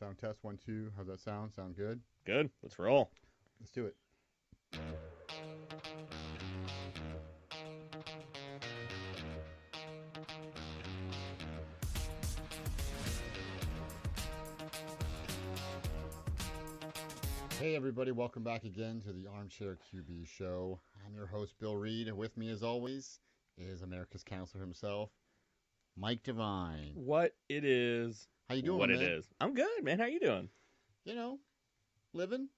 Sound test 1, 2. How's that sound? Sound good? Good. Let's roll. Let's do it. Hey everybody, welcome back again to the Armchair QB show. I'm your host, Bill Reed, and with me as always is America's counselor himself, Mike Devine. What it is. How you doing, What man? it is. I'm good, man. How you doing? You know, living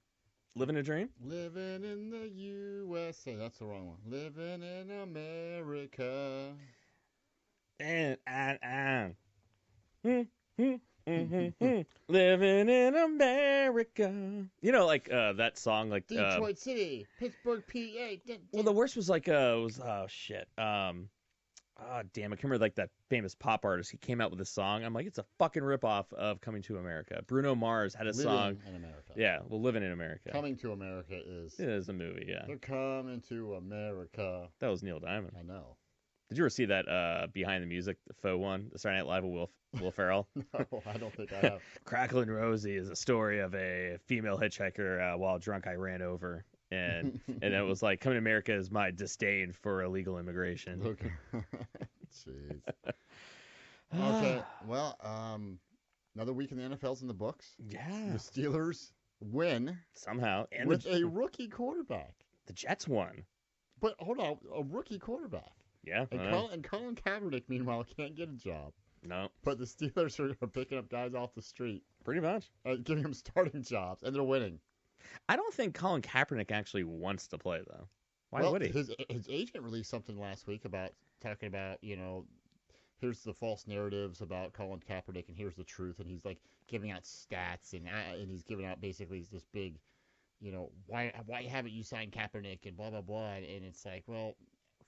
Living a dream? in the USA. That's the wrong one. Living in America. Living in America. You know, like that song, like Detroit City, Pittsburgh, PA. well, the worst was like oh shit. Damn, I can't remember like that famous pop artist. He came out with a song. I'm like, it's a fucking ripoff of Coming to America. Bruno Mars had a song. Living in America. Yeah, well, Living in America. Coming to America is. It is a movie, yeah. They're coming to America. That was Neil Diamond. I know. Did you ever see that Behind the Music, the faux one, the Saturday Night Live with Will Ferrell? No, I don't think I have. Cracklin' Rosie is a story of a female hitchhiker while drunk I ran over. And it was like, Coming to America is my disdain for illegal immigration. Okay. Jeez. Okay, well, another week in the NFL's in the books. Yeah. The Steelers win Somehow. And with a rookie quarterback. the Jets won. But hold on, a rookie quarterback. Yeah. And Colin Kaepernick, meanwhile, can't get a job. No, But the Steelers are picking up guys off the street, pretty much. giving them starting jobs, and they're winning. I don't think Colin Kaepernick actually wants to play, though. Why would he? His agent released something last week talking about, here's the false narratives about Colin Kaepernick, and here's the truth, and he's like giving out stats, and he's giving out basically this big, why haven't you signed Kaepernick, and blah blah blah, and it's like, well,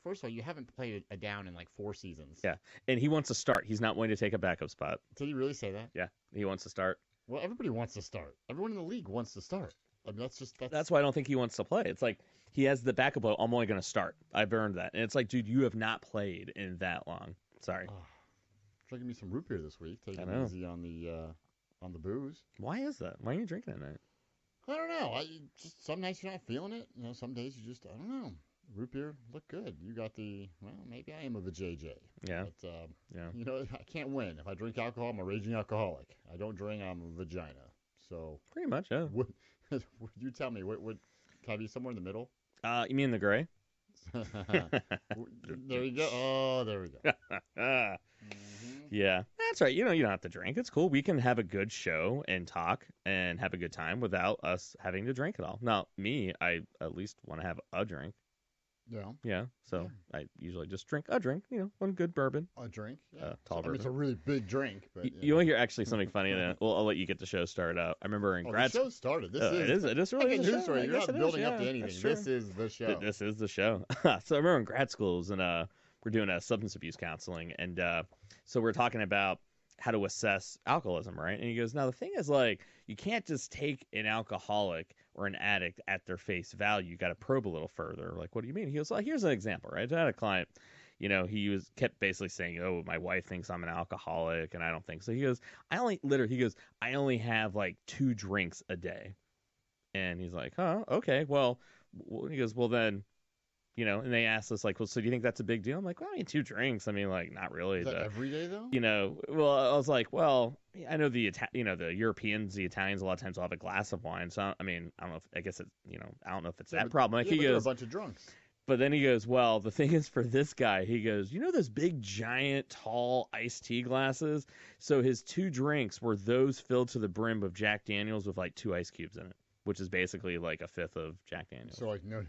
first of all, you haven't played a down in like 4 seasons. Yeah, and he wants to start. He's not willing to take a backup spot. Did he really say that? Yeah, he wants to start. Well, everybody wants to start. Everyone in the league wants to start. I mean, That's why I don't think he wants to play. It's like he has the backup. I'm only going to start. I've earned that. And it's like, dude, you have not played in that long. Sorry. Drinking me some root beer this week. Taking it easy on the booze. Why is that? Why are you drinking at night? I don't know. Just some nights you're not feeling it. Some days you just, I don't know. Root beer look good. You got maybe I am of a JJ. Yeah. But, Yeah. I can't win. If I drink alcohol, I'm a raging alcoholic. I don't drink, I'm a vagina. So. Pretty much, yeah. You tell me, what can I be somewhere in the middle? You mean the gray? There you go. Oh, there we go. Yeah, that's right. You don't have to drink. It's cool. We can have a good show and talk and have a good time without us having to drink at all. Now, me, I at least want to have a drink. Yeah. Yeah. So I usually just drink a drink. One good bourbon. A drink. Yeah. Tall I mean, bourbon. it's a really big drink. But You want to hear actually something funny? Well, I'll let you get the show started out. I remember in grad school. The show started. It is really the show. You're not building up to anything. This is the show. This is the show. So I remember in grad school, we're doing a substance abuse counseling, and so we're talking about how to assess alcoholism, right? And he goes, now the thing is, like, you can't just take an alcoholic or an addict at their face value. You got to probe a little further. Like, what do you mean? He goes, well, here's an example, right? I had a client, he kept basically saying, oh, my wife thinks I'm an alcoholic, and I don't think so. He goes, I only have like 2 drinks a day. And he's like, huh, okay, well, he goes, well then, and they asked us, like, well, so do you think that's a big deal? I'm like, well, 2 drinks. I mean, like, not really. Is that every day, though? Well, I was like, well, I know the Europeans, the Italians, a lot of times will have a glass of wine. So, I mean, I don't know I don't know if it's that problem. Like, he goes, a bunch of drunks. But then he goes, well, the thing is for this guy, he goes, those big, giant, tall iced tea glasses? So his 2 drinks were those filled to the brim with Jack Daniels with, like, 2 ice cubes in it, which is basically like a fifth of Jack Daniels. So, like, no.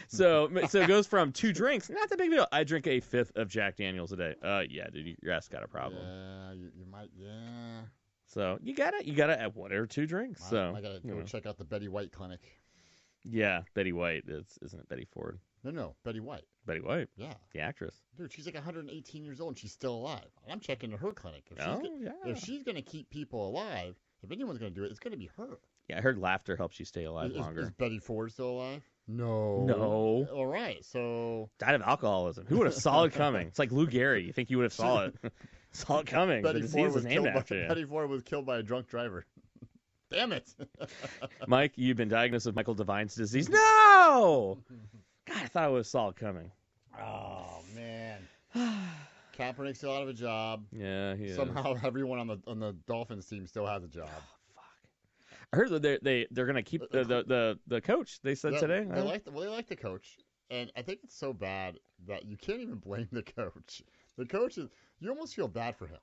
so it goes from 2 drinks, not the big deal. I drink a fifth of Jack Daniels a day. Yeah, dude, your ass got a problem. Yeah, you might, yeah. So you gotta have 1 or 2 drinks. So I gotta go check out the Betty White clinic. Yeah, Betty White. Isn't it Betty Ford? No, Betty White. Betty White. Yeah. The actress. Dude, she's like 118 years old and she's still alive. I'm checking to her clinic. If she's gonna keep people alive, if anyone's gonna do it, it's gonna be her. Yeah, I heard laughter helps you stay alive longer. Is Betty Ford still alive? No. No. All right, so died of alcoholism. Who would have saw it coming? It's like Lou Gehrig. You think you would have saw it? Saw it coming. The disease is named after you. Betty Ford was killed by a drunk driver. Damn it. Mike, you've been diagnosed with Michael Devine's disease. No! God, I thought I would have saw it coming. Oh, man. Kaepernick's still out of a job. Yeah, he is. Somehow everyone on the Dolphins team still has a job. Oh, fuck. I heard that they're going to keep the coach, they said today. They like the coach. And I think it's so bad that you can't even blame the coach. The coach is, you almost feel bad for him.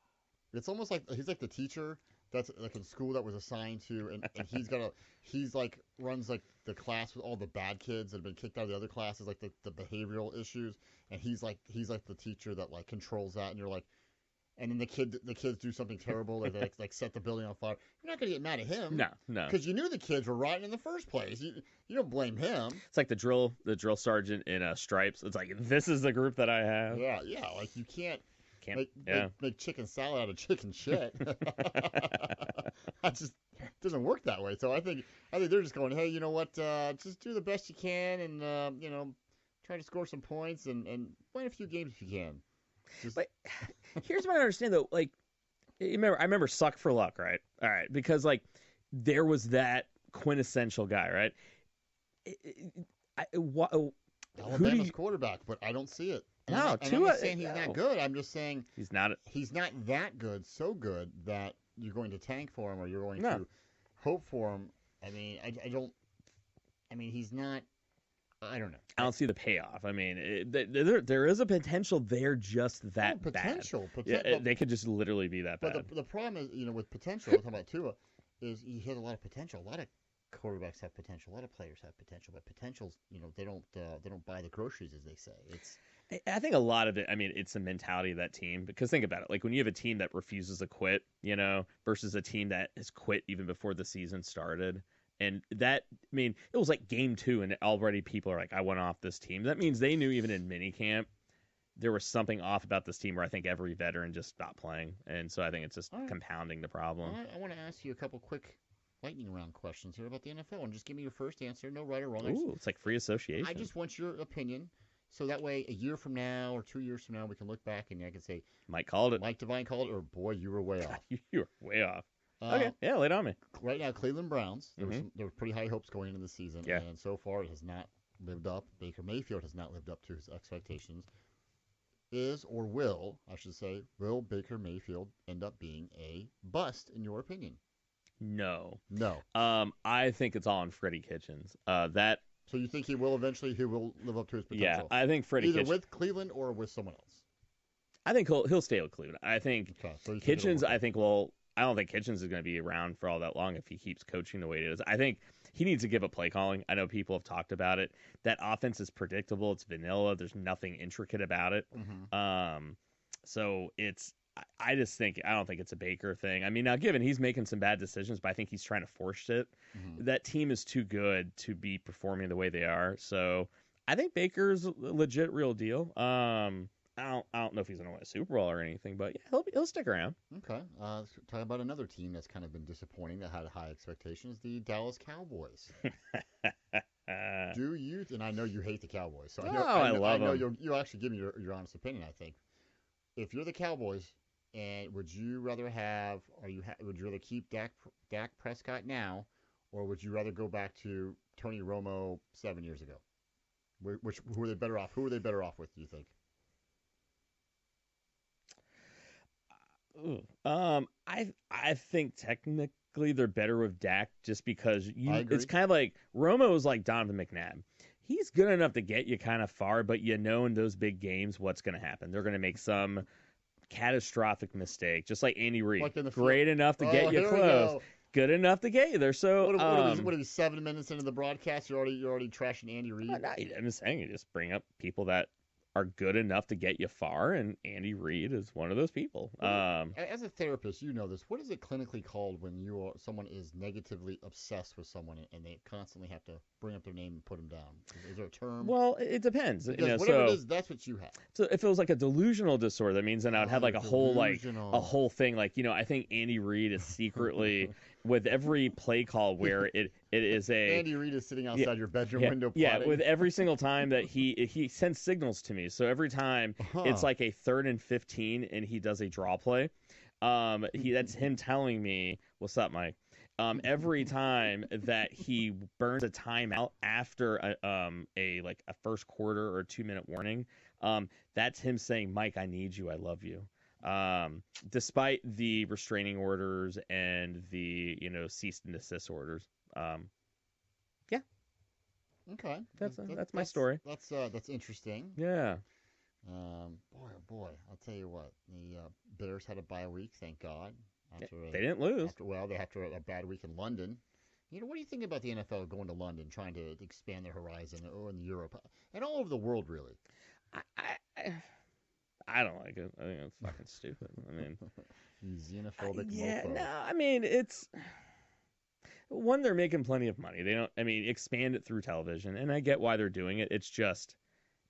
It's almost like he's like the teacher that's like in school that was assigned to, and he's like runs like the class with all the bad kids that have been kicked out of the other classes, like the behavioral issues, and he's like the teacher that like controls that, and you're like, and then the kids do something terrible, or they like set the building on fire. You're not gonna get mad at him, no, because you knew the kids were rotten in the first place. You don't blame him. It's like the drill sergeant in Stripes. It's like, this is the group that I have. Yeah, like you can't make chicken salad out of chicken shit. That just doesn't work that way. So I think they're just going, hey, you know what? Just do the best you can, and try to score some points and win a few games if you can. But here's what I understand though. Like, I remember suck for luck, right? All right, because like there was that quintessential guy, right? Alabama's quarterback, but I don't see it. And I'm not saying he's not good. I'm just saying he's not that good, so good that you're going to tank for him or you're going to hope for him. I mean, I don't. I mean, he's not. I don't know. I don't see the payoff. I mean, there is a potential there, just that potential. Yeah, they could just literally be that bad. But the problem is, with potential, we're talking about Tua, is he has a lot of potential. A lot of quarterbacks have potential. A lot of players have potential, but potentials, they don't buy the groceries, as they say. I think a lot of it, I mean, it's the mentality of that team. Because think about it. Like when you have a team that refuses to quit, versus a team that has quit even before the season started. And that, I mean, it was like game 2 and already people are like, I want off this team. That means they knew even in minicamp there was something off about this team where I think every veteran just stopped playing. And so I think it's just compounding the problem. I want to ask you a couple quick lightning round questions here about the NFL. And just give me your first answer. No right or wrong. Ooh, it's like free association. I just want your opinion. So that way, a year from now or 2 years from now, we can look back and I can say, Mike called it. Mike Devine called it, or boy, you were way off. You were way off. Okay, yeah, lay it on me. Right now, Cleveland Browns, there were pretty high hopes going into the season, and so far it has not lived up. Baker Mayfield has not lived up to his expectations. Will Baker Mayfield end up being a bust, in your opinion? No. I think it's all on Freddie Kitchens. So you think he will live up to his potential? Yeah, I think Freddie Kitchens. Either with Cleveland or with someone else? I think he'll stay with Cleveland. I think Kitchens, I don't think Kitchens is going to be around for all that long if he keeps coaching the way it is. I think he needs to give up play calling. I know people have talked about it. That offense is predictable. It's vanilla. There's nothing intricate about it. So I don't think it's a Baker thing. I mean, now given he's making some bad decisions, but I think he's trying to force it. That team is too good to be performing the way they are. So I think Baker's a legit real deal. I don't know if he's going to win a Super Bowl or anything, but yeah, he'll stick around. Okay. Let's talk about another team that's kind of been disappointing that had high expectations, the Dallas Cowboys. Do you? And I know you hate the Cowboys, so I love them. You'll actually give me your honest opinion. I think if you're the Cowboys, and would you rather keep Dak Prescott now, or would you rather go back to Tony Romo 7 years ago? Who are they better off? Who are they better off with? Do you think? I think technically they're better with Dak just because it's kind of like Romo is like Donovan McNabb. He's good enough to get you kind of far, but in those big games what's going to happen. They're going to make some catastrophic mistake, just like Andy Reid. Great enough to get you close. Good enough to get you there. So what are we 7 minutes into the broadcast? You're already trashing Andy Reid. I'm just saying, you just bring up people that are good enough to get you far, and Andy Reid is one of those people. As a therapist, you know this. What is it clinically called when someone is negatively obsessed with someone and they constantly have to bring up their name and put them down? Is there a term? Well, it depends. Whatever it is, that's what you have. So if it was like a delusional disorder, that means then I would have like a whole thing. Like, I think Andy Reid is secretly with every play call where it is a Andy Reid is sitting outside your bedroom window. Yeah, with every single time that he sends signals to me me. So every time it's like a 3rd and 15 and he does a draw play, that's him telling me, "What's up, Mike?" Every time that he burns a timeout after a first quarter or 2-minute warning, that's him saying, "Mike, I need you. I love you." Despite the restraining orders and the cease and desist orders. Yeah. Okay. That's my story. That's interesting. Yeah. Boy, oh boy, I'll tell you what. The Bears had a bye week, thank God. They didn't lose. After a bad week in London. What do you think about the NFL going to London, trying to expand their horizon, or in Europe, and all over the world, really? I don't like it. I think it's fucking stupid. I mean, xenophobic. Yeah, mofo. no. I mean, it's one. They're making plenty of money. They don't. I mean, expand it through television, and I get why they're doing it. It's just.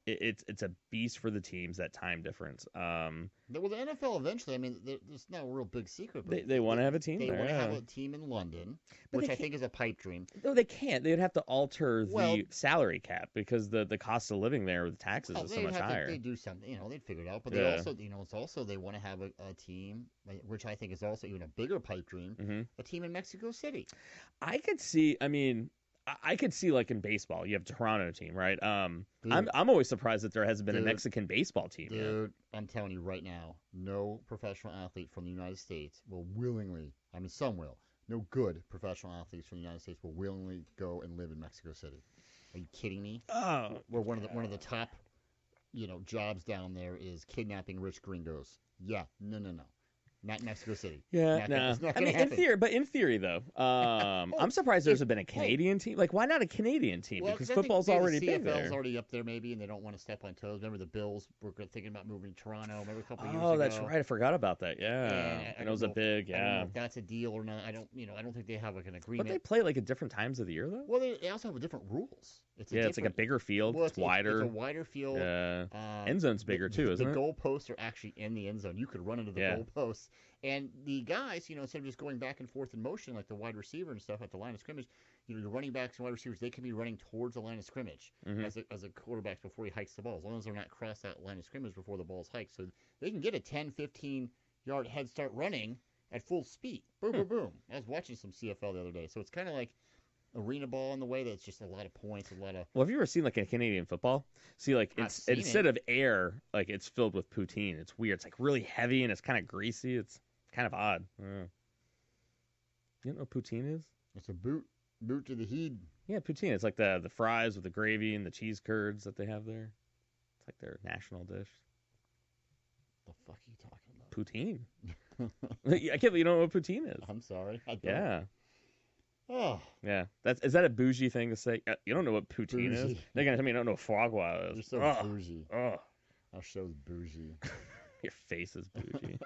It's a beast for the teams, that time difference. Well, the NFL eventually, I mean, there's no real big secret. But they want to have a team They there. want to have a team in London, which I think is a pipe dream. No, they can't. They'd have to alter the salary cap because the cost of living there with taxes is so much higher. They do something, they'd figure it out. But they also, it's also they want to have a team, which I think is also even a bigger pipe dream, a team in Mexico City. I could see, like in baseball, you have a Toronto team, right? I'm always surprised that there hasn't been a Mexican baseball team yet. I'm telling you right now, no professional athlete from the United States will willingly, some will, no good professional athletes from the United States will willingly go and live in Mexico City. Are you kidding me? Oh. Where one of the top, jobs down there is kidnapping rich gringos. Yeah, no. Not Mexico City. Yeah, no. In theory, though, I'm surprised there's been a Canadian team. Like, why not a Canadian team? Well, because football's already big there. CFL's already up there, maybe, and they don't want to step on toes. Remember the Bills were thinking about moving to Toronto. Remember a couple of years ago? Oh, that's right. I forgot about that. Yeah, and it was a big. Yeah, I don't know if that's a deal or not. I don't think they have an agreement. But they play like at different times of the year, though. Well, they also have different rules. It's like a bigger field. Well, it's wider. It's a wider field. Yeah. End zone's bigger too, isn't it? The goalposts are actually in the end zone. You could run into the goalposts. And the guys, instead of just going back and forth in motion like the wide receiver and stuff at the line of scrimmage, your running backs and wide receivers, they can be running towards the line of scrimmage as a quarterback before he hikes the ball, as long as they're not cross that line of scrimmage before the ball's hiked. So they can get a 10, 15-yard head start running at full speed. Boom, boom, boom. I was watching some CFL the other day. So it's kind of like arena ball in the way that's just a lot of points, a lot of... Well, have you ever seen like a Canadian football? See, like instead of air, like it's filled with poutine. It's weird. It's like really heavy and it's kind of greasy. It's kind of odd. You know what poutine is? It's a boot to the head. Yeah, poutine. It's like the fries with the gravy and the cheese curds that they have there. It's like their national dish. The fuck are you talking about? Poutine. I can't believe you don't know what poutine is. I'm sorry. I don't. Yeah. Oh. Yeah. Is that a bougie thing to say? You don't know what poutine is? They're going to tell me you don't know what foie gras is. You're so bougie. Oh. Our show's bougie. Your face is bougie.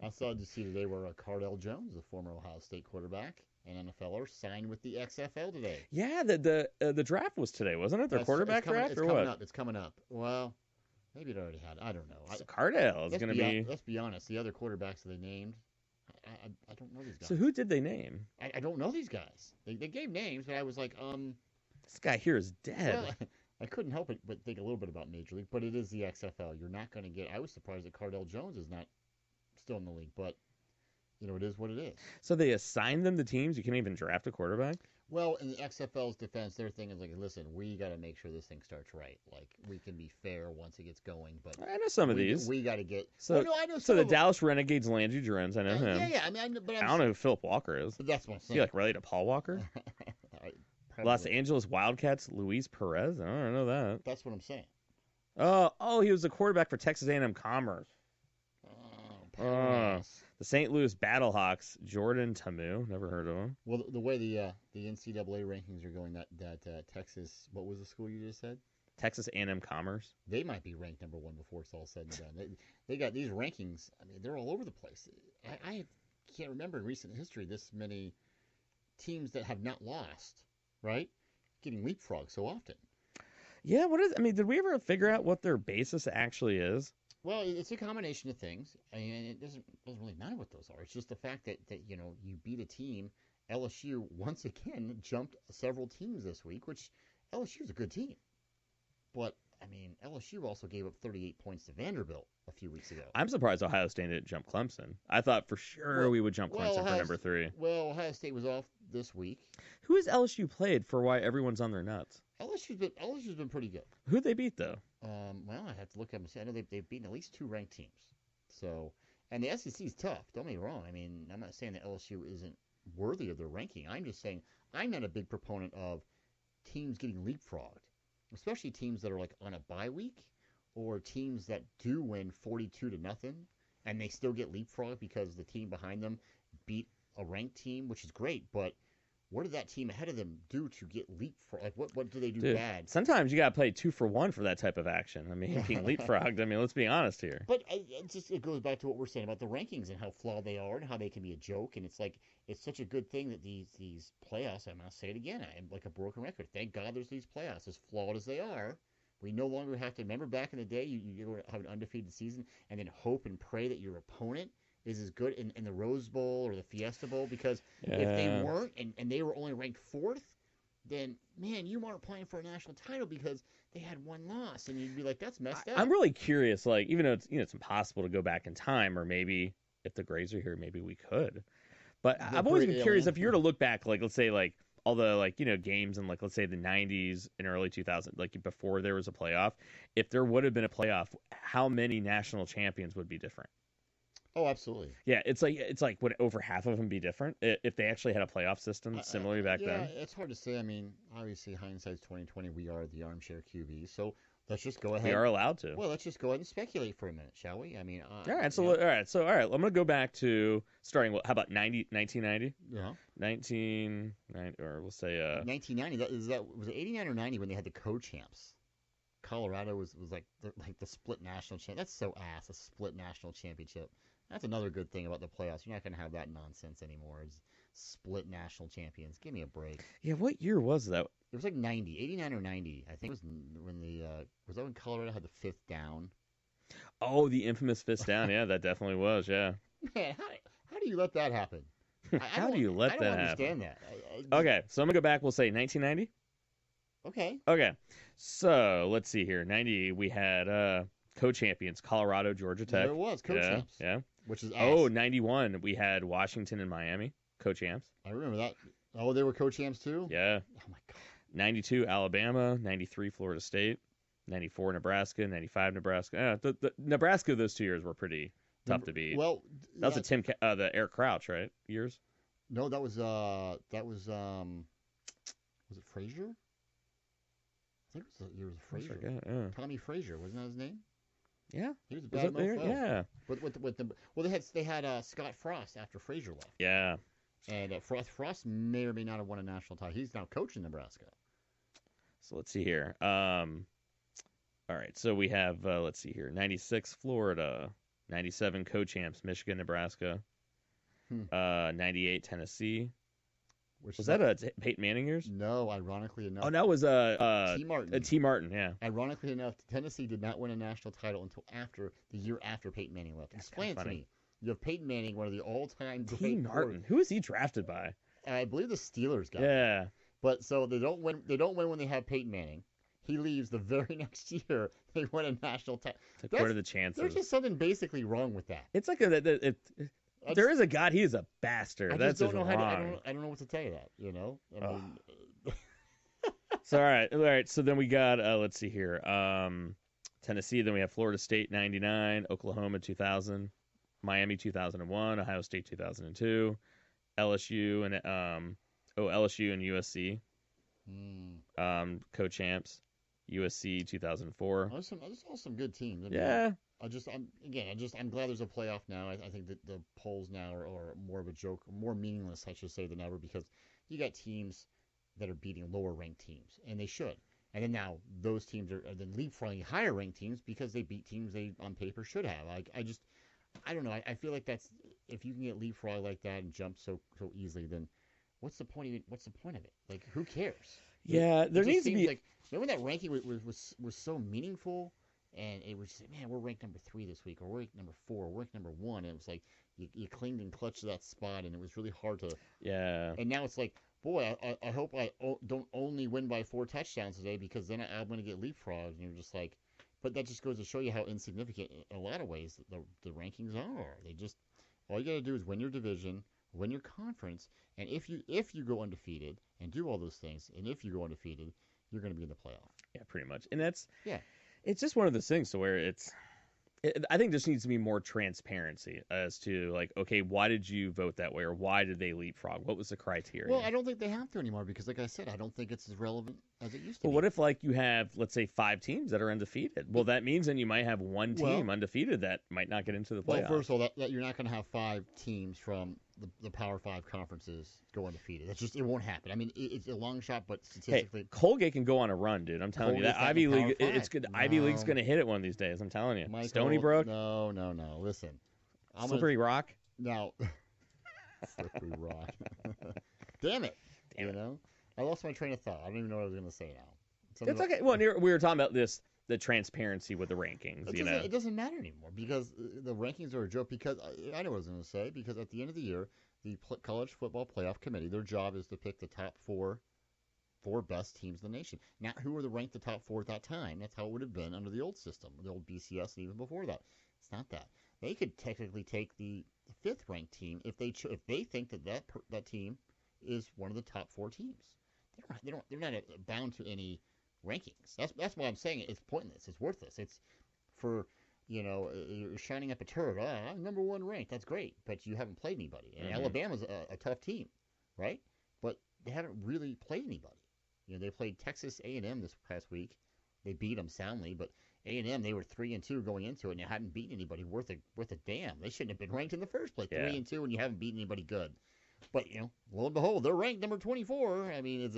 I saw just see today where Cardell Jones, the former Ohio State quarterback and NFLer, signed with the XFL today. Yeah, the draft was today, wasn't it? Their quarterback draft or what? It's coming up. Well, maybe it already had. I don't know. So Cardell is going to be. Let's be honest. The other quarterbacks that they named, I don't know these guys. So who did they name? I don't know these guys. They gave names, but I was like, this guy here is dead. Well, I couldn't help it but think a little bit about Major League, but it is the XFL. You're not going to get. I was surprised that Cardell Jones is not still in the league, but it is what it is. So they assign them the teams. You can't even draft a quarterback. Well, in the XFL's defense, their thing is like, listen, we got to make sure this thing starts right. Like, we can be fair once it gets going, but I know some of these. We got to get. So, I know. So the Dallas Renegades, Landry Jones, I know him. Yeah. I mean, I don't know who Philip Walker is. But that's what I'm saying. Is he like related to Paul Walker? Los Angeles Wildcats, Luis Perez. I don't know that. That's what I'm saying. Oh, he was the quarterback for Texas A&M Commerce. The St. Louis Battlehawks, Jordan Tamu. Never heard of him. Well, the way the NCAA rankings are going, that Texas, what was the school you just said? Texas A&M Commerce. They might be ranked number one before it's all said and done. They got these rankings. I mean, they're all over the place. I can't remember in recent history this many teams that have not lost, right? Getting leapfrogged so often. Yeah, did we ever figure out what their basis actually is? Well, it's a combination of things. I mean, it doesn't really matter what those are. It's just the fact that you beat a team. LSU once again jumped several teams this week, which LSU is a good team. But I mean, LSU also gave up 38 points to Vanderbilt a few weeks ago. I'm surprised Ohio State didn't jump Clemson. I thought for sure we would jump Clemson for number 3. Well, Ohio State was off this week. Who has LSU played for why everyone's on their nuts? LSU's been pretty good. Who'd they beat, though? Well, I have to look up and see. I know they've beaten at least 2 ranked teams. So, and the SEC is tough. Don't get me wrong. I mean, I'm not saying that LSU isn't worthy of their ranking. I'm just saying I'm not a big proponent of teams getting leapfrogged, especially teams that are like on a bye week or teams that do win 42-0 and they still get leapfrogged because the team behind them beat a ranked team, which is great, but what did that team ahead of them do to get leapfrogged? Like, what do they do bad? Sometimes you got to play 2 for 1 for that type of action. I mean, being leapfrogged, I mean, let's be honest here. But it goes back to what we're saying about the rankings and how flawed they are and how they can be a joke. And it's like, it's such a good thing that these playoffs, I'm going to say it again, I'm like a broken record. Thank God there's these playoffs. As flawed as they are, we no longer have to, remember back in the day, you have an undefeated season and then hope and pray that your opponent is as good in the Rose Bowl or the Fiesta Bowl, because if they weren't and they were only ranked 4th, then, man, you weren't playing for a national title because they had 1 loss, and you'd be like, that's messed up. I'm really curious, like, even though it's impossible to go back in time, or maybe if the Grays are here, maybe we could. But I've always been curious if you were to look back, like, let's say, like, all the, like, games in, like, let's say the 90s and early 2000s, like, before there was a playoff, if there would have been a playoff, how many national champions would be different? Oh, absolutely. Yeah, it's like would over half of them be different if they actually had a playoff system similarly back then? Yeah, it's hard to say. I mean, obviously hindsight's 2020. We are the Armchair QB, so let's just go ahead. We are allowed to. Well, let's just go ahead and speculate for a minute, shall we? I mean, all right. So I'm gonna go back to starting. How about 1990? Yeah. 1990, or we'll say 1990. Was it 89 or 90 when they had the co-champs? Colorado was like the split national champ. That's so ass. A split national championship. That's another good thing about the playoffs. You're not going to have that nonsense anymore. It's split national champions. Give me a break. Yeah, what year was that? It was like 90, 89 or 90. I think it was when was that when Colorado had the 5th down? Oh, the infamous 5th down. Yeah, that definitely was. Yeah. Man, how do you let that happen? How do you let that happen? I don't understand that. Okay, so I'm going to go back. We'll say 1990. Okay. So let's see here. 90, we had co-champions, Colorado, Georgia Tech. There was co-champs. Yeah. Which is ass. Oh, 91, we had Washington and Miami, co-champs. I remember that. Oh, they were co-champs too? Yeah. Oh, my God. 92, Alabama. 93, Florida State. 94, Nebraska. 95, Nebraska. The Nebraska those 2 years were pretty tough to beat. Well, that was the Eric Crouch, right? Years? No, that was it Frazier? I think it was the year of Frazier. Yeah. Tommy Frazier, wasn't that his name? Yeah. He was a bad mofo. Yeah. They had Scott Frost after Frazier left. Yeah. And Frost may or may not have won a national title. He's now coaching Nebraska. So let's see here. All right. So we have let's see here. 96 Florida, 97 co-champs Michigan, Nebraska. 98 Tennessee. Was that Peyton Manning years? No, ironically enough. Oh, that was T. Martin. T. Martin, yeah. Ironically enough, Tennessee did not win a national title until the year after Peyton Manning left. Explain it to me. You have Peyton Manning, one of the all-time great. T. Martin. Who is he drafted by? I believe the Steelers got. Yeah. But so they don't win. They don't win when they have Peyton Manning. He leaves the very next year. They win a national title. What are the chances? There's just something basically wrong with that. It's like there is a God. He is a bastard. I don't know I don't know what to tell you that. I mean. So all right. So then we got let's see here. Tennessee. Then we have Florida State 99, Oklahoma 2000, Miami 2001, Ohio State 2002, LSU and USC. Co-champs. USC 2004. I saw some good teams. Yeah. I'm glad there's a playoff now. I think that the polls now are more of a joke, more meaningless, I should say, than ever, because you got teams that are beating lower ranked teams, and they should. And then now those teams are then leapfrogging higher ranked teams because they beat teams they on paper should have. I don't know. I feel like that's, if you can get leapfrog like that and jump so easily, then what's the point of it? Like, who cares? Yeah, there needs to be. Like, remember that ranking was so meaningful, and it was, man, we're ranked number 3 this week, or we're ranked number 4, or we're ranked number 1. And it was like, you clinged and clutched to that spot, and it was really hard to. Yeah. And now it's like, boy, I hope I don't only win by 4 touchdowns today, because then I'm going to get leapfrogged. And you're just like, but that just goes to show you how insignificant, in a lot of ways, the rankings are. They just, all you got to do is win your division, win your conference, and if you go undefeated and do all those things, and if you go undefeated, you're going to be in the playoff. Yeah, pretty much. And that's Yeah. It's just one of those things to where I think there needs to be more transparency as to, like, okay, why did you vote that way, or why did they leapfrog? What was the criteria? Well, I don't think they have to anymore, because, like I said, I don't think it's as relevant as it used to Well, be. what if, like, you have, let's say, 5 teams that are undefeated? Well, that means then you might have one team undefeated that might not get into the playoffs. Well, first of all, that you're not going to have 5 teams from the Power 5 conferences go undefeated. That's just, it won't happen. I mean, it's a long shot, but statistically, hey, Colgate can go on a run, dude. I'm telling you that Ivy League, it's good. No. Ivy League's going to hit it one of these days. I'm telling you. Michael, Stony Brook. No. Listen, Slippery Rock. Now, Slippery Rock. Damn it. Damn it. You know, I lost my train of thought. I don't even know what I was going to say now. That's okay. Well, we were talking about the transparency with the rankings. It doesn't matter anymore, because the rankings are a joke. Because I know what I was going to say. Because at the end of the year, the College Football Playoff Committee, their job is to pick the top four best teams in the nation. Now, who were ranked the top 4 at that time? That's how it would have been under the old system, the old BCS, and even before that. It's not that. They could technically take the 5th ranked team if they think that team is one of the top 4 teams. They're not bound to any rankings. That's why I'm saying it's pointless. It's worthless. It's for, you're shining up a turd. I'm number 1 ranked. That's great, but you haven't played anybody. And Alabama's a tough team, right? But they haven't really played anybody. They played Texas A&M this past week. They beat them soundly, but A&M, they were 3-2 going into it, and they hadn't beaten anybody worth a damn. They shouldn't have been ranked in the first place. 3-2, and you haven't beaten anybody good. But lo and behold, they're ranked number 24. I mean,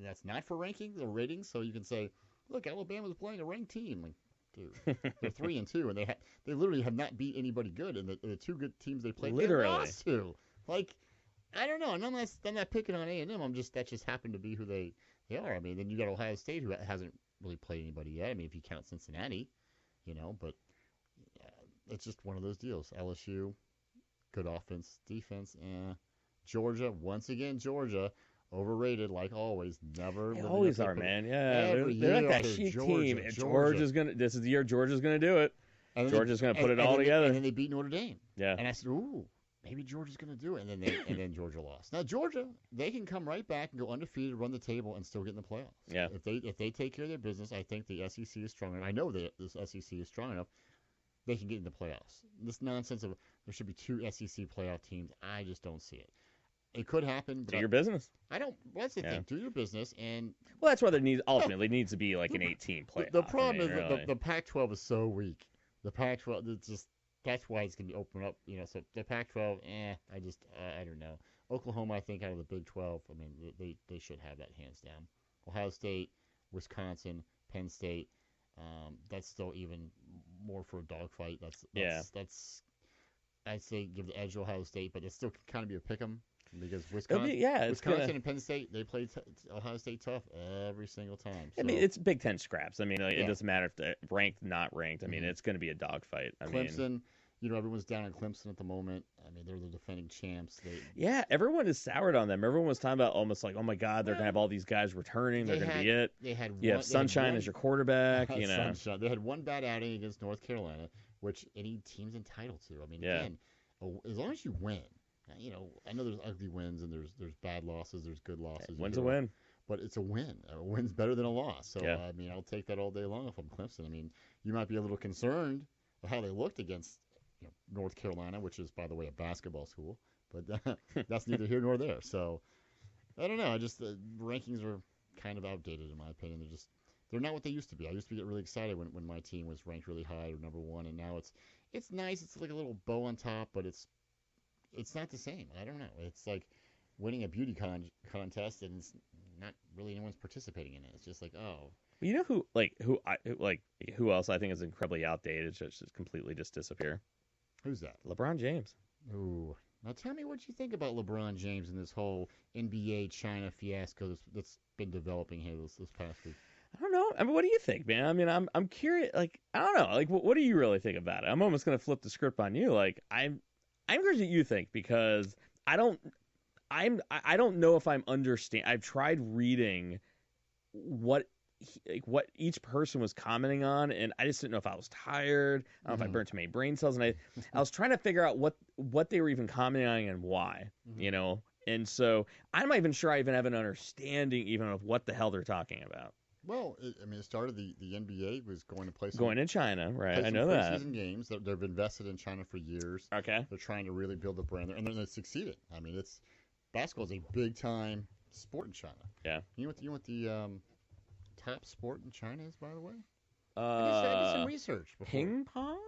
that's not for rankings or ratings. So you can say, look, Alabama's playing a ranked team. Like, dude, they're 3-2, and they literally have not beat anybody good. And the 2 good teams they played, they lost to. Like, I don't know. And I'm not picking on A&M. That just happened to be who they are. I mean, then you got Ohio State, who hasn't really played anybody yet. I mean, if you count Cincinnati, but it's just one of those deals. LSU, good offense, defense, Georgia, once again, overrated like always. Never. They always are, man. Yeah, they're like that chic team. This is the year Georgia's gonna do it. Georgia's gonna put it all together. And then they beat Notre Dame. Yeah. And I said, ooh, maybe Georgia's gonna do it. And then Georgia lost. Now Georgia, they can come right back and go undefeated, run the table, and still get in the playoffs. Yeah. If they take care of their business, I think the SEC is strong enough. I know that this SEC is strong enough. They can get in the playoffs. This nonsense of there should be 2 SEC playoff teams, I just don't see it. It could happen. But do your business. I don't. What's the thing? Do your business, and that's why there ultimately needs to be like an 8-team playoff. The problem is that the Pac-12 is so weak. The Pac-12, it's just that's why it's going to open up. So the Pac-12, I don't know. Oklahoma, I think, out of the Big 12, I mean, they should have that hands down. Ohio State, Wisconsin, Penn State, that's still even more for a dogfight. That's I'd say give the edge to Ohio State, but it still can kind of be a pick 'em. Because Wisconsin and Penn State, they played Ohio State tough every single time. So. I mean, it's Big Ten scraps. I mean, it doesn't matter if they're ranked, not ranked. I mean, it's going to be a dogfight. Clemson, everyone's down on Clemson at the moment. I mean, they're the defending champs. Everyone is soured on them. Everyone was talking about almost like, oh my God, they're going to have all these guys returning. They're going to be it. You have Sunshine as your quarterback. Sunshine. They had one bad outing against North Carolina, which any team's entitled to. I mean, again, as long as you win. I know there's ugly wins and there's bad losses, there's good losses. Win's a win. But it's a win. A win's better than a loss. So, I mean, I'll take that all day long if I'm Clemson. I mean, you might be a little concerned of how they looked against North Carolina, which is, by the way, a basketball school. But that's neither here nor there. So, I don't know. The rankings are kind of outdated, in my opinion. They're not what they used to be. I used to get really excited when my team was ranked really high or number 1, and now it's nice. It's like a little bow on top, but it's not the same. I don't know. It's like winning a beauty contest and it's not really anyone's participating in it. It's just like, oh. You know who else I think is incredibly outdated, just completely just disappear? Who's that? LeBron James. Ooh. Now tell me what you think about LeBron James and this whole NBA China fiasco that's been developing here this past week. I don't know. I mean, what do you think, man? I mean, I'm curious. Like, I don't know. Like, what do you really think about it? I'm almost gonna flip the script on you. Like, I'm curious what you think, because I don't know if I'm understand. I've tried reading what what each person was commenting on, and I just didn't know if I was tired. I don't know if I burnt too many brain cells, and I was trying to figure out what they were even commenting on and why, And so I'm not even sure I even have an understanding even of what the hell they're talking about. Well, it started the NBA was going to play going in China, right? I know that. that. Preseason games. They've invested in China for years. Okay. They're trying to really build a brand there, and they succeeded. I mean, basketball is a big time sport in China. Yeah. You know what the top sport in China is, by the way? I did some research before. Ping pong?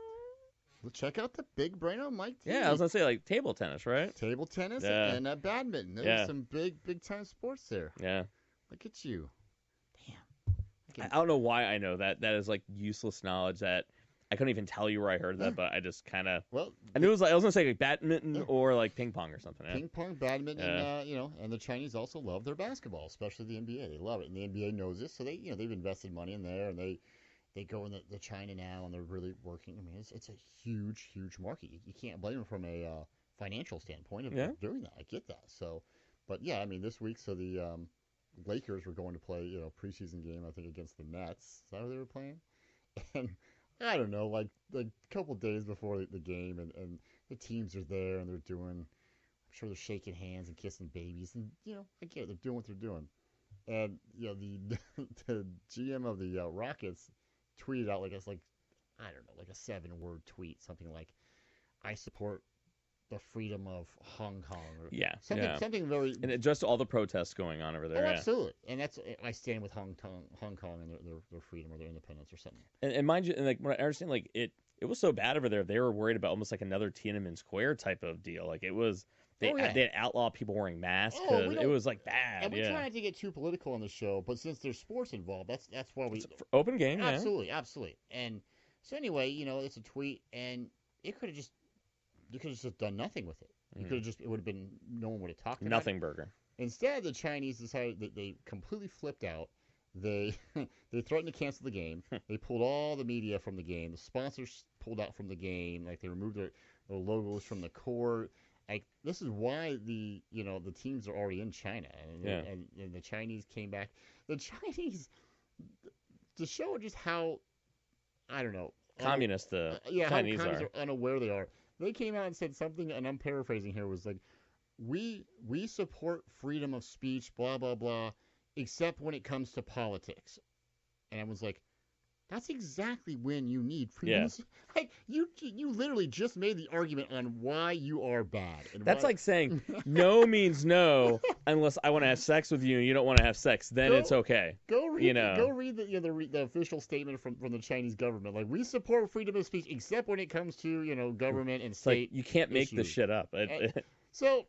Well, check out the big brain on Mike T. Yeah, I was going to say, like, table tennis, right? Table tennis and badminton. There's some big time sports there. Yeah. Look at you. Damn. I don't know why I know that. That is, like, useless knowledge that I couldn't even tell you where I heard that, but I just kind of... Well, I knew it was like, I was going to say, like, badminton or, like, ping pong or something. Ping pong, badminton, and the Chinese also love their basketball, especially the NBA. They love it, and the NBA knows this, so they've invested money in there, and they go in the China now, and they're really working. I mean, it's a huge market. You can't blame them from a financial standpoint of doing that. I get that. So, but yeah, I mean, this week, so the Lakers were going to play, preseason game, I think, against the Nets. Is that what they were playing? And I don't know, like a couple days before the game, and the teams are there, and they're doing, I'm sure they're shaking hands and kissing babies, and I get it, they're doing what they're doing. And the GM of the Rockets tweeted out like I don't know, like a 7-word tweet, something like, "I support the freedom of Hong Kong," or something very, and just all the protests going on over there. Oh, absolutely, and that's, I stand with Hong Kong and their freedom or their independence or something. And mind you, and like what I understand, like it was so bad over there, they were worried about almost like another Tiananmen Square type of deal. Like it was. They had outlawed people wearing masks because it was like bad. And we try not to get too political on the show, but since there's sports involved, that's why we open game. Absolutely. And so anyway, it's a tweet, and you could have just done nothing with it. You could have it would have been, no one would have talked about nothing burger. Instead, the Chinese decided that they completely flipped out. They threatened to cancel the game. They pulled all the media from the game. The sponsors pulled out from the game. Like they removed their logos from the court. Like this is why the teams are already in China, and the Chinese came back. The Chinese, to show just how, I don't know, communist Chinese are unaware they are. They came out and said something, and I'm paraphrasing here, was like, we support freedom of speech, blah blah blah, except when it comes to politics. And I was like, that's exactly when you need freedom. Yeah. Like you literally just made the argument on why you are bad. And that's like saying no means no unless I want to have sex with you and you don't want to have sex. Then it's okay. Go read the official statement from the Chinese government. Like, we support freedom of speech except when it comes to government and state. Like, you can't make issues. this shit up. So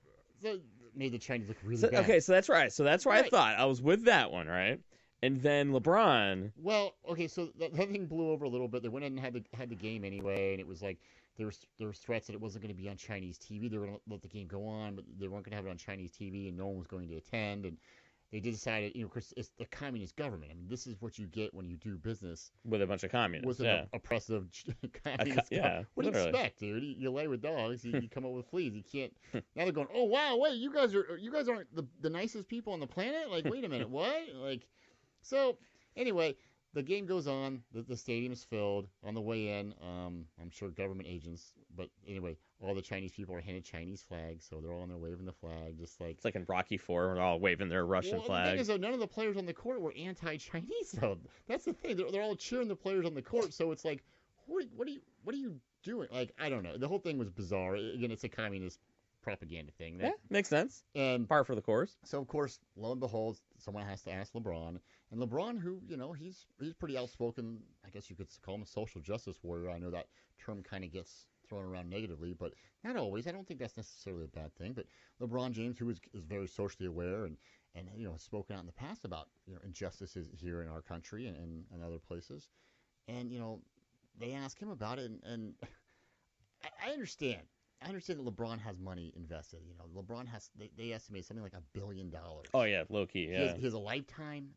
made the Chinese look really bad. Okay, so that's right. So that's where I thought I was with that one, right? And then LeBron. Well, okay, so that thing blew over a little bit. They went in and had the game anyway, and it was like there was threats that it wasn't going to be on Chinese TV. They were going to let the game go on, but they weren't going to have it on Chinese TV, and no one was going to attend. And they decided, of course, it's the communist government. I mean, this is what you get when you do business with a bunch of communists. With an oppressive communist government. What do you expect, dude? You lay with dogs, you come up with fleas. You can't. Now they're going, oh wow, wait, you guys aren't the nicest people on the planet. Like, wait a minute, what? Like. So, anyway, the game goes on. The stadium is filled. On the way in, I'm sure government agents. But anyway, all the Chinese people are handed Chinese flags, so they're all on there waving the flag, just like... It's like in Rocky IV, where they're all waving their Russian flag. The thing is, though, none of the players on the court were anti-Chinese, though. That's the thing. They're all cheering the players on the court, so it's like, what are you doing? Like, I don't know. The whole thing was bizarre. Again, it's a communist propaganda thing. Yeah, makes sense. And par for the course. So, of course, lo and behold, someone has to ask LeBron. And LeBron, who, he's pretty outspoken. I guess you could call him a social justice warrior. I know that term kind of gets thrown around negatively, but not always. I don't think that's necessarily a bad thing. But LeBron James, who is very socially aware and has spoken out in the past about injustices here in our country and other places. And, they ask him about it. And I understand. I understand that LeBron has money invested. LeBron has they estimate something like $1 billion. Oh yeah, low key. Yeah. He has a lifetime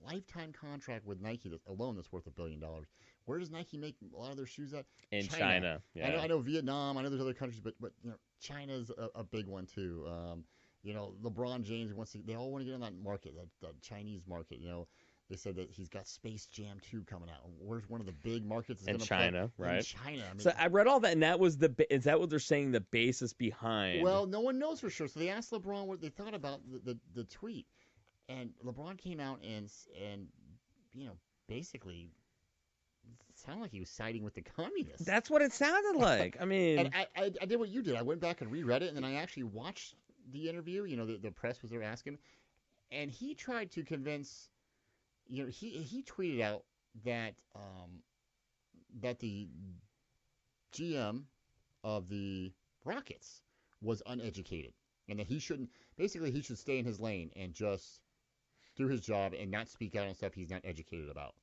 contract with Nike that's worth $1 billion. Where does Nike make a lot of their shoes at? In China. Yeah. I know Vietnam. I know there's other countries, but China's a big one too. LeBron James they all want to get on that market, that Chinese market. They said that he's got Space Jam 2 coming out. Where's one of the big markets? In China, right? In China. So I read all that, and that was is that what they're saying the basis behind? Well, no one knows for sure. So they asked LeBron what they thought about the tweet, and LeBron came out and basically sounded like he was siding with the communists. That's what it sounded like. I mean, and I did what you did. I went back and reread it, and then I actually watched the interview. The press was there asking him, and he tried to convince. He tweeted out that that the GM of the Rockets was uneducated, and that he should stay in his lane and just do his job and not speak out on stuff he's not educated about.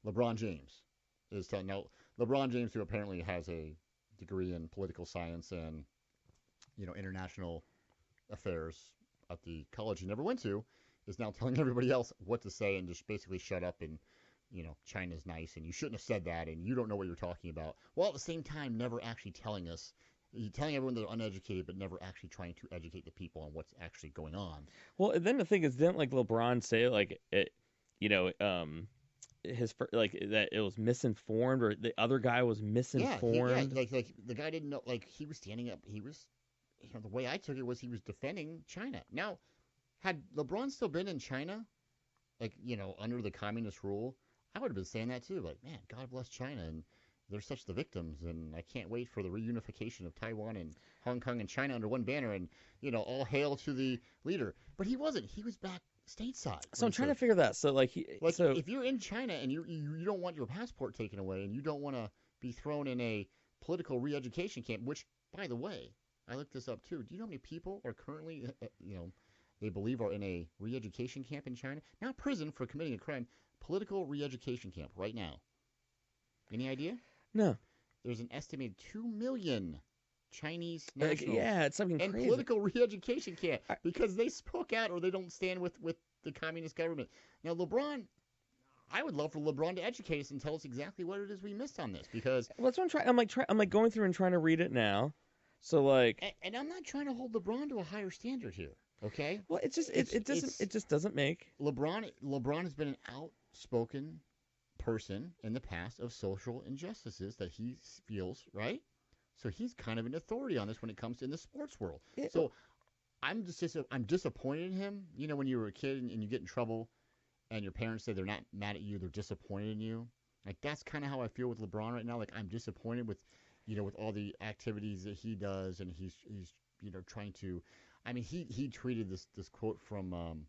LeBron James is telling now. LeBron James, who apparently has a degree in political science and international affairs at the college he never went to, is now telling everybody else what to say and just basically shut up and, China's nice and you shouldn't have said that and you don't know what you're talking about. While at the same time, never actually telling everyone they're uneducated, but never actually trying to educate the people on what's actually going on. Well, then the thing is, didn't LeBron say that it was misinformed or the other guy was misinformed? Yeah, like the guy didn't know. Like he was standing up. He was, the way I took it was he was defending China. Now, had LeBron still been in China, under the communist rule, I would have been saying that too. Like, man, God bless China, and they're such the victims, and I can't wait for the reunification of Taiwan and Hong Kong and China under one banner, and all hail to the leader. But he wasn't. He was back stateside. So I'm trying to figure that. So if you're in China and you don't want your passport taken away, and you don't want to be thrown in a political re-education camp, which, by the way, I looked this up too. Do you know how many people are currently, they believe are in a re-education camp in China? Not prison for committing a crime, political re-education camp right now. Any idea? No. There's an estimated 2 million Chinese nationals it's something in crazy. political re-education camp because they spoke out or they don't stand with the communist government. Now, LeBron, I would love for LeBron to educate us and tell us exactly what it is we missed on this because. Well, that's what I'm trying. I'm going through and trying to read it now. So and I'm not trying to hold LeBron to a higher standard here. Okay. Well, it just doesn't make LeBron has been an outspoken person in the past of social injustices that he feels, right? So he's kind of an authority on this when it comes to in the sports world. So I'm disappointed in him. When you were a kid and you get in trouble and your parents say they're not mad at you, they're disappointed in you. Like that's kind of how I feel with LeBron right now. Like I'm disappointed with with all the activities that he does, and he's trying to. I mean, he tweeted this quote from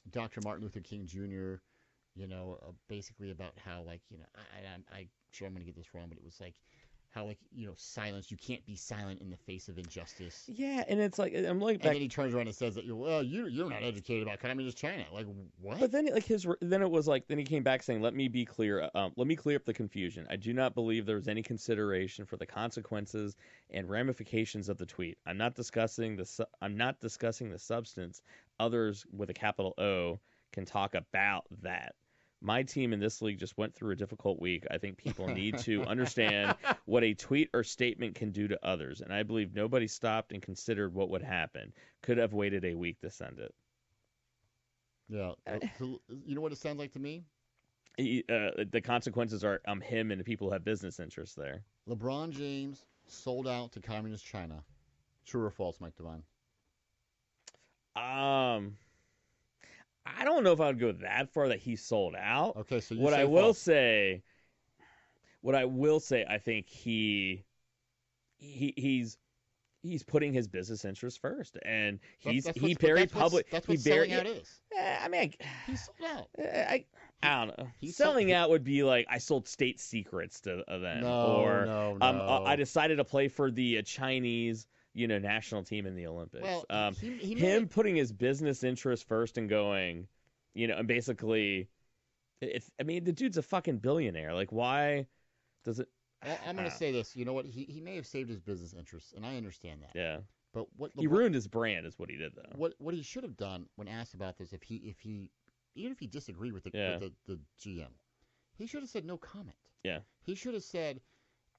Dr. Martin Luther King Jr. Basically about how I'm sure I'm gonna get this wrong, but it was like how silence. You can't be silent in the face of injustice. Yeah, and it's like I'm looking back. And then he turns around and says that you're not educated about communist China. Like what? But then then he came back saying, let me be clear. Let me clear up the confusion. I do not believe there was any consideration for the consequences and ramifications of the tweet. I'm not discussing the substance. Others with a capital O can talk about that. My team in this league just went through a difficult week. I think people need to understand what a tweet or statement can do to others, and I believe nobody stopped and considered what would happen. Could have waited a week to send it. Yeah. You know what it sounds like to me? The consequences are him and the people who have business interests there. LeBron James sold out to communist China. True or false, Mike Devine? I don't know if I would go that far that he sold out. Okay, so what I will say, I think he's putting his business interests first, and he very public. That's what selling out is. I mean, he sold out. I don't know. Selling out would be like I sold state secrets to them, No. I decided to play for the Chinese. National team in the Olympics. Well, him putting his business interests first and going, and basically, the dude's a fucking billionaire. Like, why does it? I'm going to say this. You know what? He may have saved his business interests, and I understand that. Yeah. But what He ruined his brand, is what he did, though. What he should have done when asked about this, if he even if he disagreed with the GM, he should have said no comment. Yeah. He should have said.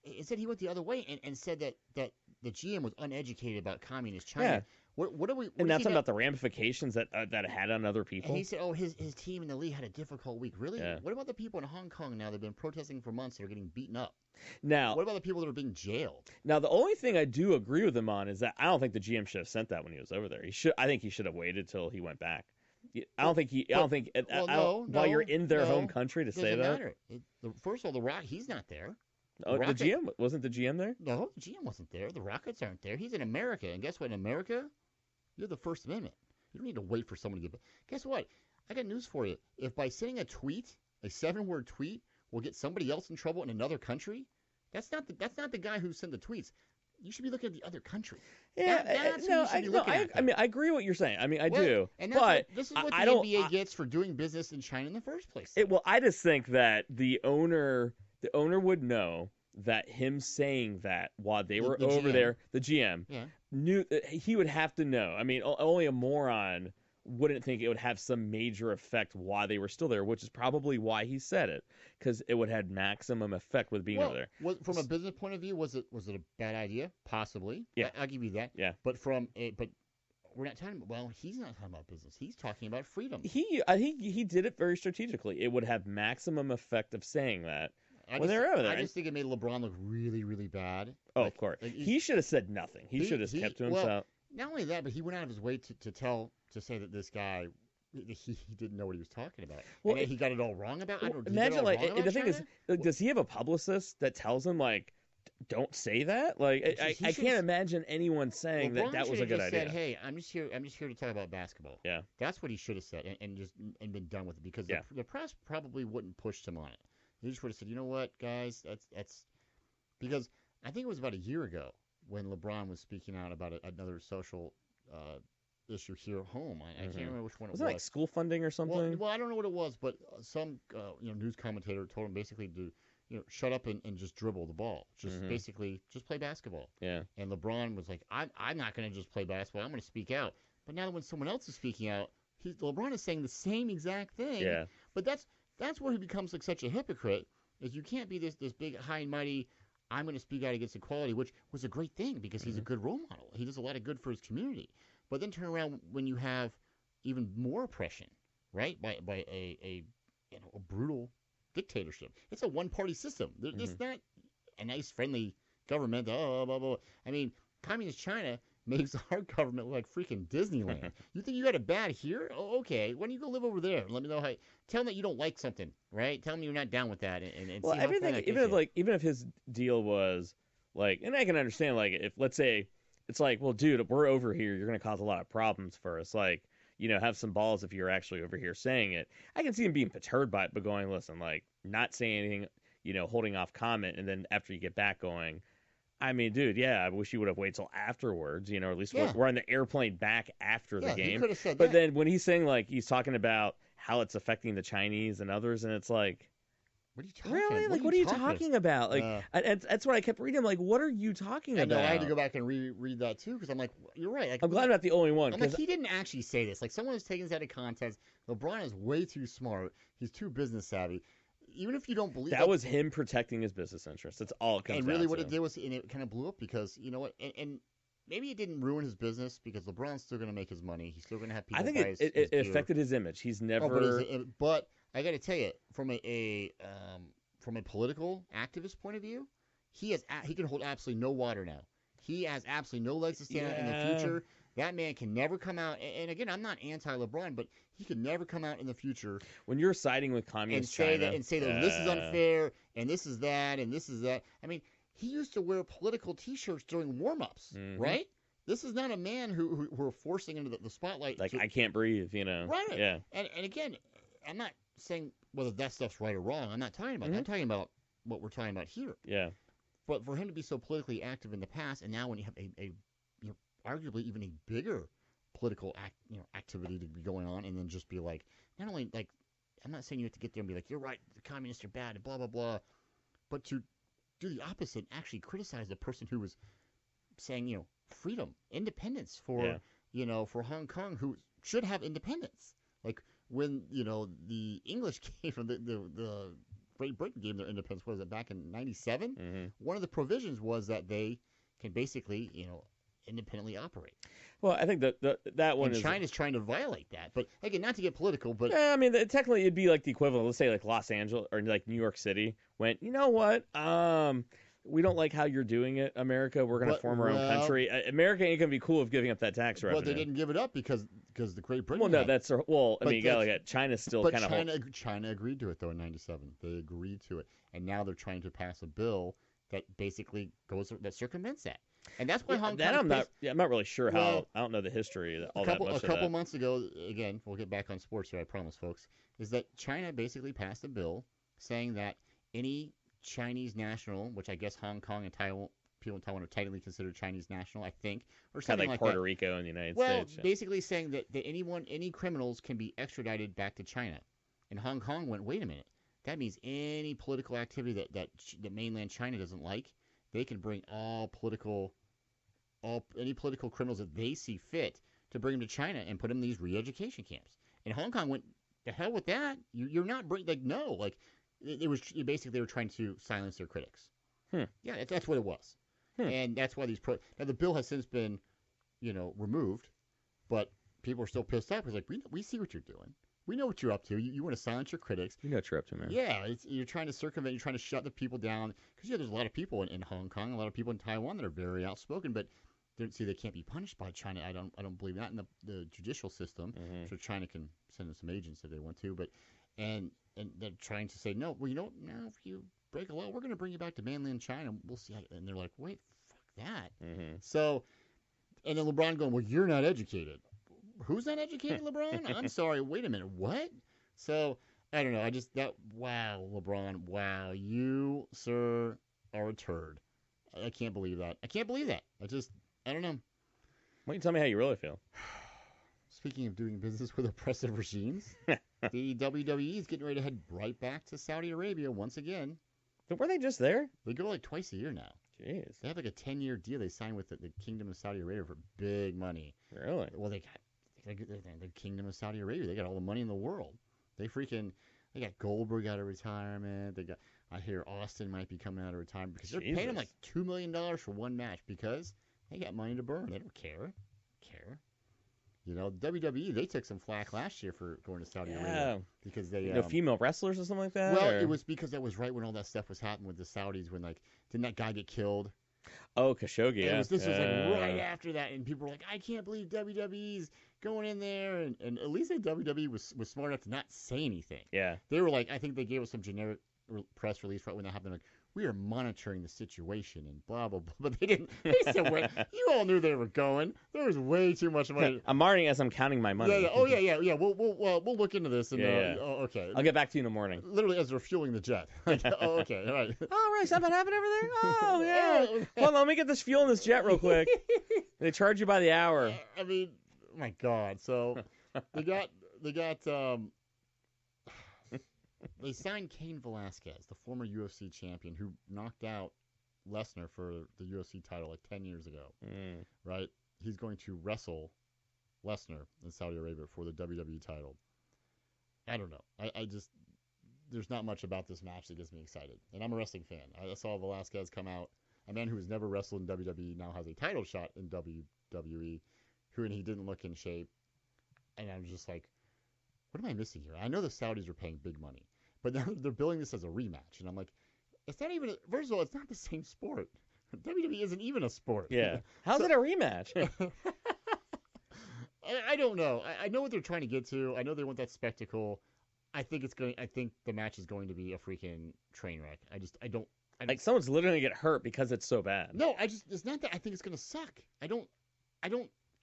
Instead, he went the other way and said that the GM was uneducated about communist China. Yeah. What are we? And that's about the ramifications that it had on other people. And he said, "Oh, his team in the league had a difficult week." Really? Yeah. What about the people in Hong Kong now? They've been protesting for months. They're getting beaten up. Now, what about the people that are being jailed? Now, the only thing I do agree with him on is that I don't think the GM should have sent that when he was over there. I think he should have waited till he went back. While you're in their home country to say that. Matter. First of all, the Rock, he's not there. The GM wasn't the GM there? No, the GM wasn't there. The Rockets aren't there. He's in America, and guess what? In America, you have the First Amendment. You don't need to wait for someone to get back. Guess what? I got news for you. If by sending a tweet, a 7-word tweet, will get somebody else in trouble in another country, that's not the guy who sent the tweets. You should be looking at the other country. Yeah, I mean, I agree what you're saying. I mean, I do. And but this is what the NBA gets for doing business in China in the first place. I just think that the owner would know that him saying that while they were over GM. there, the GM knew he would have to know. I mean, only a moron wouldn't think it would have some major effect while they were still there, which is probably why he said it, because it would have maximum effect with being over there. From a business point of view, was it a bad idea? Possibly. Yeah, I'll give you that. Yeah, but we're not talking about. Well, he's not talking about business. He's talking about freedom. I think he did it very strategically. It would have maximum effect of saying that. They're over there. I just think it made LeBron look really, really bad. Oh, of course. He should have said nothing. He should have kept to himself. Well, not only that, but he went out of his way to say that this guy, he didn't know what he was talking about. Well, and he got it all wrong about. Imagine, the thing is, does he have a publicist that tells him don't say that? I can't imagine anyone saying that was a good idea. Said, "Hey, I'm just here to talk about basketball." Yeah, that's what he should have said, and been done with it, because the press probably wouldn't push him on it. He just would have said, "You know what, guys? That's because I think it was about a year ago when LeBron was speaking out about another social issue here at home. I can't remember which one it was. Was it like school funding or something? Well, I don't know what it was, but some news commentator told him basically to shut up and just dribble the ball, basically just play basketball. Yeah. And LeBron was like, I'm not going to just play basketball. I'm going to speak out. But now that when someone else is speaking out, LeBron is saying the same exact thing. Yeah. But that's where he becomes such a hypocrite, is you can't be this big high and mighty, I'm going to speak out against equality, which was a great thing because he's a good role model. He does a lot of good for his community. But then turn around when you have even more oppression, right, by a brutal dictatorship. It's a one-party system. It's not a nice, friendly government. Blah, blah, blah. I mean, communist China makes our government look like freaking Disneyland. You think you got it bad here? Oh, okay. Why don't you go live over there and let me know how? Tell them that you don't like something, right? Tell them you're not down with that, and well, see how everything. Even if his deal was and I can understand if let's say it's well, dude, we're over here. You're going to cause a lot of problems for us. Have some balls if you're actually over here saying it. I can see him being perturbed by it, but going, listen, not saying anything, holding off comment, and then after you get back going. I mean, dude, I wish you would have waited till afterwards, or at least we're on the airplane back after the game. He could have said but that. Then when he's saying he's talking about how it's affecting the Chinese and others, and it's what are you talking really? about? What are you talking about? That's what I kept reading. I'm what are you talking about? I had to go back and reread that too, because I'm like, you're right. I'm glad I'm not the only one. I'm like, he didn't actually say this. Someone was taking this out of context. LeBron is way too smart. He's too business savvy. Even if you don't believe that was him protecting his business interests. That's all it comes down to. And really what it did was, and it kind of blew up because, you know what, and maybe it didn't ruin his business because LeBron's still going to make his money. He's still going to have people. I think it affected his image. He's never. But I got to tell you, from a political activist point of view, he can hold absolutely no water now. He has absolutely no legs to stand on in the future. That man can never come out. And again, I'm not anti-LeBron, but he can never come out in the future when you're siding with communist China and say that this is unfair and this is that and this is that. I mean, he used to wear political T-shirts during warm-ups, right? This is not a man who we're forcing into the spotlight. I can't breathe, Right. Yeah. And again, I'm not saying whether that stuff's right or wrong. I'm not talking about that. I'm talking about what we're talking about here. Yeah. But for him to be so politically active in the past, and now when you have a arguably even a bigger political activity to be going on, and then just be not only I'm not saying you have to get there and be you're right, the communists are bad and blah blah blah, but to do the opposite and actually criticize the person who was saying, freedom, independence for, for Hong Kong, who should have independence. Like when, the English gave them, the Great Britain gave them their independence, what was it, back in 97? Mm-hmm. One of the provisions was that they can basically, independently operate. Well, I think that one and is... China's trying to violate that. But again, not to get political, but... Yeah, I mean, technically it'd be like the equivalent, let's say like Los Angeles or like New York City went, you know what, we don't like how you're doing it, America. We're going to form our own country. America ain't going to be cool with giving up that tax revenue. Well, they didn't give it up because the Great Britain... Well, no, I mean, you got to look at China's still kind of... But China agreed to it, though, in 97. They agreed to it. And now they're trying to pass a bill that basically that circumvents that. And that's why Hong Kong... I'm not really sure how... I don't know the history of that much. A couple months ago, again, we'll get back on sports here, I promise, folks, is that China basically passed a bill saying that any Chinese national, which I guess Hong Kong and Taiwan, people in Taiwan are technically considered Chinese national, I think, or something like Puerto that. Rico and the United States. Well, basically saying that any criminals can be extradited back to China. And Hong Kong went, wait a minute, that means any political activity that mainland China doesn't like, they can bring any political criminals that they see fit to bring them to China and put them in these re-education camps. And Hong Kong went, the hell with that. You're not no. Like it was basically they were trying to silence their critics. Yeah, that's what it was. And that's why now the bill has since been, removed, but people are still pissed off. It's like we see what you're doing. We know what you're up to. You want to silence your critics. You know what you're up to, man. Yeah, you're trying to circumvent. You're trying to shut the people down because there's a lot of people in Hong Kong, a lot of people in Taiwan that are very outspoken, but they can't be punished by China. I don't believe that in the judicial system. Mm-hmm. So China can send in some agents if they want to, but and they're trying to say no. Well, now if you break a law, we're going to bring you back to mainland China. We'll see. And they're like, wait, fuck that. Mm-hmm. So, and then LeBron going, well, you're not educated. Who's not educated, LeBron? I'm sorry. Wait a minute. What? So, I don't know. Wow, LeBron. Wow, you, sir, are a turd. I can't believe that. I don't know. Why don't you tell me how you really feel? Speaking of doing business with oppressive regimes, the WWE is getting ready to head right back to Saudi Arabia once again. Were they just there? They go like twice a year now. Jeez. They have like a 10-year deal they signed with the Kingdom of Saudi Arabia for big money. Really? Well, they got the Kingdom of Saudi Arabia. They got all the money in the world. They got Goldberg out of retirement. I hear Austin might be coming out of retirement because they're paying him like $2 million for one match because they got money to burn. They don't care. WWE, they took some flack last year for going to Saudi Arabia because they female wrestlers or something like that. Well, it was because that was right when all that stuff was happening with the Saudis. When didn't that guy get killed? Oh, Khashoggi. Yeah. This was like right after that, and people were like, I can't believe WWE's going in there, and at least the WWE was smart enough to not say anything. Yeah. They were like, I think they gave us some generic press release right when that happened. Like, we are monitoring the situation and blah blah blah. But they didn't. They said, "Well, you all knew they were going. There was way too much money." I'm marking as I'm counting my money. Yeah. Oh yeah. We'll look into this. And, Oh, okay. I'll get back to you in the morning. Literally as they're fueling the jet. Oh, okay. All right. Oh, right. Something happened over there. Oh yeah. Hold on. Let me get this fuel in this jet real quick. They charge you by the hour. I mean, my God. So they got. They signed Cain Velasquez, the former UFC champion who knocked out Lesnar for the UFC title like 10 years ago, right? He's going to wrestle Lesnar in Saudi Arabia for the WWE title. I don't know. There's not much about this match that gets me excited. And I'm a wrestling fan. I saw Velasquez come out, a man who has never wrestled in WWE, now has a title shot in WWE, and he didn't look in shape. And I'm just like, what am I missing here? I know the Saudis are paying big money, but they're billing this as a rematch. And I'm like, it's not even, first of all, it's not the same sport. WWE isn't even a sport. Yeah. How's it a rematch? I don't know. I know what they're trying to get to. I know they want that spectacle. I think the match is going to be a freaking train wreck. I don't like someone's literally gonna get hurt because it's so bad. No, it's not that. I think it's gonna suck. I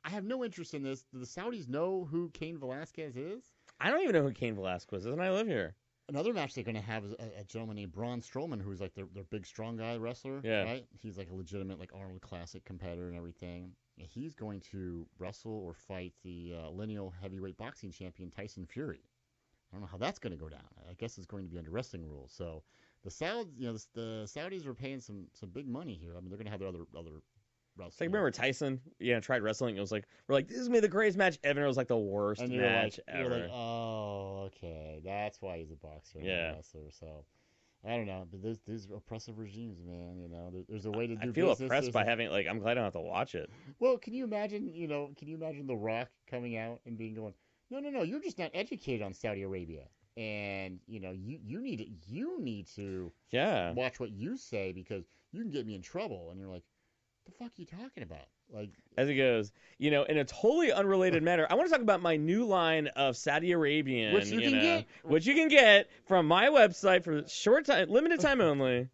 have no interest in this. Do the Saudis know who Cain Velasquez is? I don't even know who Cain Velasquez is, and I live here. Another match they're going to have is a gentleman named Braun Strowman, who's like their big, strong guy wrestler. Yeah. Right? He's like a legitimate like Arnold Classic competitor and everything. And he's going to wrestle or fight the lineal heavyweight boxing champion Tyson Fury. I don't know how that's going to go down. I guess it's going to be under wrestling rules. So the Saudis are paying some big money here. I mean, they're gonna have their other wrestlers. It's like, remember Tyson? Yeah, tried wrestling. It was like, we're like, this is gonna be the greatest match ever. It was like the worst match ever. You're like, oh, okay, that's why he's a boxer, not a wrestler. So. I don't know, but these oppressive regimes, man. You know, there's a way to do. I feel business. oppressed by having I'm glad I don't have to watch it. Well, can you imagine? Can you imagine The Rock coming out and going, no, you're just not educated on Saudi Arabia, and you need to watch what you say because you can get me in trouble. And you're like, the fuck are you talking about? Like, as it goes, in a totally unrelated matter, I want to talk about my new line of Saudi Arabian, which you can get from my website for short time, limited time only,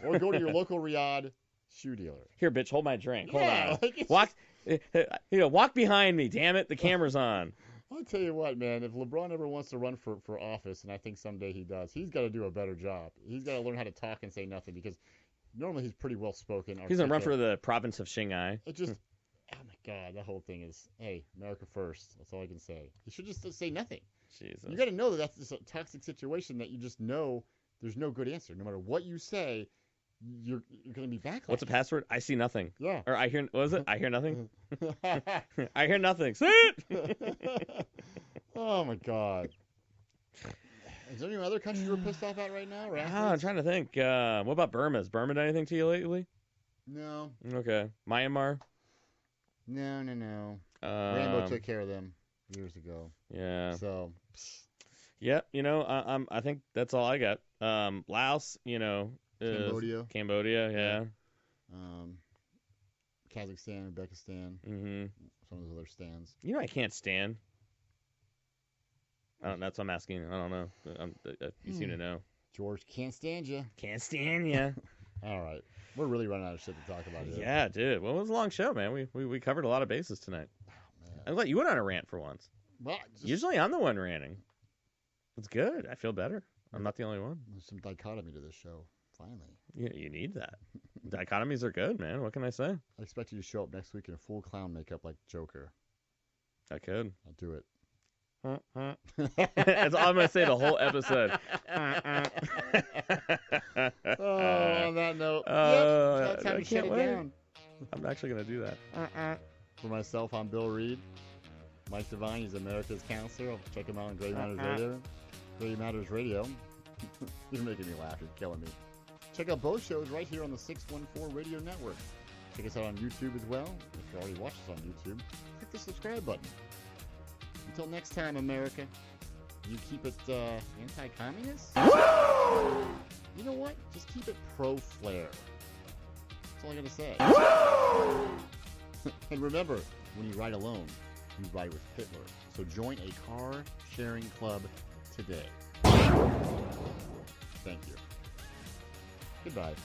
or go to your local Riyadh shoe dealer. Here, bitch, hold my drink. Yeah, hold on. Walk behind me. Damn it, the camera's on. I'll tell you what, man. If LeBron ever wants to run for office, and I think someday he does, he's got to do a better job. He's got to learn how to talk and say nothing because. Normally he's pretty well spoken. He's gonna run for the province of Shanghai. It just, oh my god, that whole thing is, hey, America first. That's all I can say. He should just say nothing. Jesus. You got to know that that's a toxic situation that you just know there's no good answer. No matter what you say, you're gonna be backlash. What's the password? I see nothing. Yeah. Or I hear. What was it? I hear nothing. I hear nothing. See it. Oh my god. Is there any other country you were pissed off at right now? I'm trying to think. What about Burma? Has Burma done anything to you lately? No. Okay. Myanmar? No. Rambo took care of them years ago. Yeah. So. Yeah, I think that's all I got. Laos, Cambodia, yeah. Kazakhstan, Uzbekistan. Mm-hmm. Some of those other stands. I can't stand. That's what I'm asking. I don't know. You seem to know. George, can't stand you. Can't stand you. All right. We're really running out of shit to talk about here. Yeah, dude. Well, it was a long show, man. We covered a lot of bases tonight. Oh, man. I'm glad you went on a rant for once. Well, usually I'm the one ranting. It's good. I feel better. I'm not the only one. There's some dichotomy to this show, finally. Yeah, you need that. Dichotomies are good, man. What can I say? I expect you to show up next week in full clown makeup like Joker. I could. I'll do it. That's all I'm going to say the whole episode. On that note, that's how we shut it down. I'm actually going to do that. For myself, I'm Bill Reed. Mike Devine, he's America's counselor. I'll check him out on Gray Matters Radio. Gray Matters Radio. You're making me laugh. You're killing me. Check out both shows right here on the 614 Radio Network. Check us out on YouTube as well. If you already watched us on YouTube, click the subscribe button. Until next time, America, you keep it anti-communist? You know what? Just keep it pro-flare. That's all I gotta say. And remember, when you ride alone, you ride with Hitler. So join a car-sharing club today. Thank you. Goodbye.